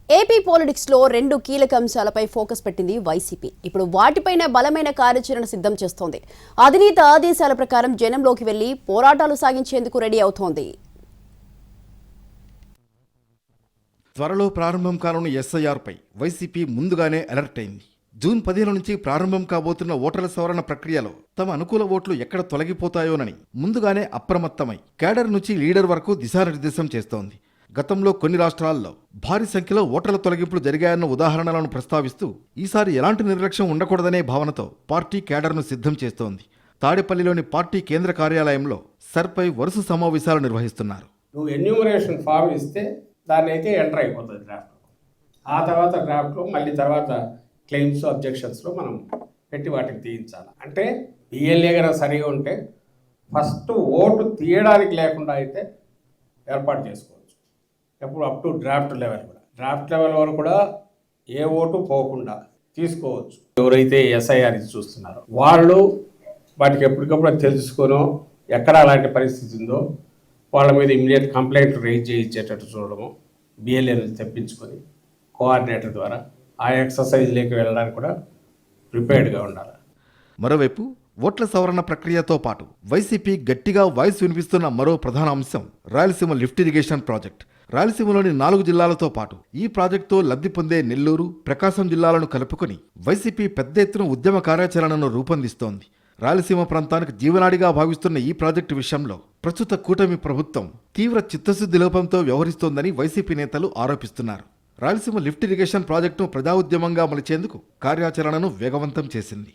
AP politics లో రెండు కీలక అంశాలపై ఫోకస్ పెట్టింది వైసీపీ. ఇప్పుడు వాటిపైన బలమైన కార్యాచరణ సిద్ధం చేస్తోంది. అధినేత ఆదేశాల ప్రకారం జనంలోకి వెళ్లి పోరాటాలు సాగించేందుకు రెడీ అవుతోంది. త్వరలో ప్రారంభం కానున్న ఎస్ఐఆర్ పై వైసీపీ ముందుగానే అలర్ట్ అయింది. జూన్ 15 నుంచి ప్రారంభం కాబోతున్న ఓటర్ల సవరణ ప్రక్రియలో తమ అనుకూల ఓట్లు ఎక్కడ తొలగిపోతాయోనని ముందుగానే అప్రమత్తమై కేడర్ నుంచి లీడర్ వరకు దిశానిర్దేశం చేస్తోంది. గతంలో కొన్ని రాష్ట్రాల్లో భారీ సంఖ్యలో ఓటర్ల తొలగింపులు జరిగాయన్న ఉదాహరణలను ప్రస్తావిస్తూ ఈసారి ఎలాంటి నిర్లక్ష్యం ఉండకూడదనే భావనతో పార్టీ కేడర్ను సిద్ధం చేస్తోంది. తాడేపల్లిలోని పార్టీ కేంద్ర కార్యాలయంలో సర్పై వరుస సమావేశాలు నిర్వహిస్తున్నారు. నువ్వు ఎన్యూమరేషన్ ఫామ్ ఇస్తే దాన్ని అయితే ఎంటర్ అయిపోతుంది డ్రాఫ్ట్. ఆ తర్వాత డ్రాఫ్ట్లో మళ్ళీ తర్వాత క్లెయిమ్స్ అబ్జెక్షన్స్లో మనం పెట్టి వాటికి తీయించాలి. అంటే బిఎల్ఏ కనుక సరిగా ఉంటే ఫస్ట్ ఓటు తీయడానికి లేకుండా అయితే ఏర్పాటు చేసుకోవచ్చు. ఎప్పుడు అప్ టు డ్రాఫ్ట్ లెవెల్ కూడా, డ్రాఫ్ట్ లెవెల్ వరకు కూడా ఏ ఓటు పోకుండా తీసుకోవచ్చు. ఎవరైతే ఎస్ఐఆర్ చూస్తున్నారో వాళ్ళు వాటికి ఎప్పటికప్పుడు తెలుసుకొనో ఎక్కడ అలాంటి పరిస్థితి ఉందో వాళ్ళ మీద ఇమ్మీడియట్ కంప్లైంట్ రైజ్ చేయించేటట్టు చూడడము, బిఎల్ఏని తెప్పించుకొని కోఆర్డినేటర్ ద్వారా ఆ ఎక్సర్సైజ్లోకి వెళ్ళడానికి కూడా ప్రిపేర్డ్గా ఉండాలి. మరోవైపు ఓట్ల సవరణ ప్రక్రియతో పాటు వైసీపీ గట్టిగా వాయిస్ వినిపిస్తున్న మరో ప్రధాన అంశం రాయలసీమ లిఫ్ట్ ఇరిగేషన్ ప్రాజెక్ట్. రాయలసీమలోని 4 జిల్లాలతో పాటు ఈ ప్రాజెక్టుతో లబ్ధి పొందే నెల్లూరు, ప్రకాశం జిల్లాలను కలుపుకొని వైసీపీ పెద్ద ఎత్తున ఉద్యమ కార్యాచరణను రూపొందిస్తోంది. రాయలసీమ ప్రాంతానికి జీవనాడిగా భావిస్తున్న ఈ ప్రాజెక్టు విషయంలో ప్రస్తుత కూటమి ప్రభుత్వం తీవ్ర చిత్తశుద్ధి లోపంతో వ్యవహరిస్తోందని వైసీపీ నేతలు ఆరోపిస్తున్నారు. రాయలసీమ లిఫ్ట్ ఇరిగేషన్ ప్రాజెక్టును ప్రజా ఉద్యమంగా మలిచేందుకు కార్యాచరణను వేగవంతం చేసింది.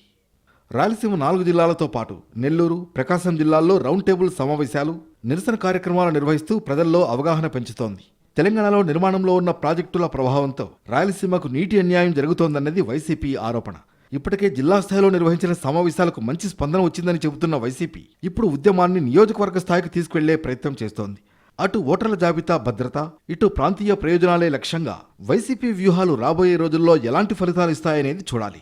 రాయలసీమ 4 జిల్లాలతో పాటు నెల్లూరు, ప్రకాశం జిల్లాల్లో రౌండ్ టేబుల్ సమావేశాలు, నిరసన కార్యక్రమాలు నిర్వహిస్తూ ప్రజల్లో అవగాహన పెంచుతోంది. తెలంగాణలో నిర్మాణంలో ఉన్న ప్రాజెక్టుల ప్రభావంతో రాయలసీమకు నీటి అన్యాయం జరుగుతోందన్నది వైసీపీ ఆరోపణ. ఇప్పటికే జిల్లా స్థాయిలో నిర్వహించిన సమావేశాలకు మంచి స్పందన వచ్చిందని చెబుతున్న వైసీపీ ఇప్పుడు ఉద్యమాన్ని నియోజకవర్గ స్థాయికి తీసుకెళ్లే ప్రయత్నం చేస్తోంది. అటు ఓటర్ల జాబితా భద్రత, ఇటు ప్రాంతీయ ప్రయోజనాలే లక్ష్యంగా వైసీపీ వ్యూహాలు రాబోయే రోజుల్లో ఎలాంటి ఫలితాలు ఇస్తాయనేది చూడాలి.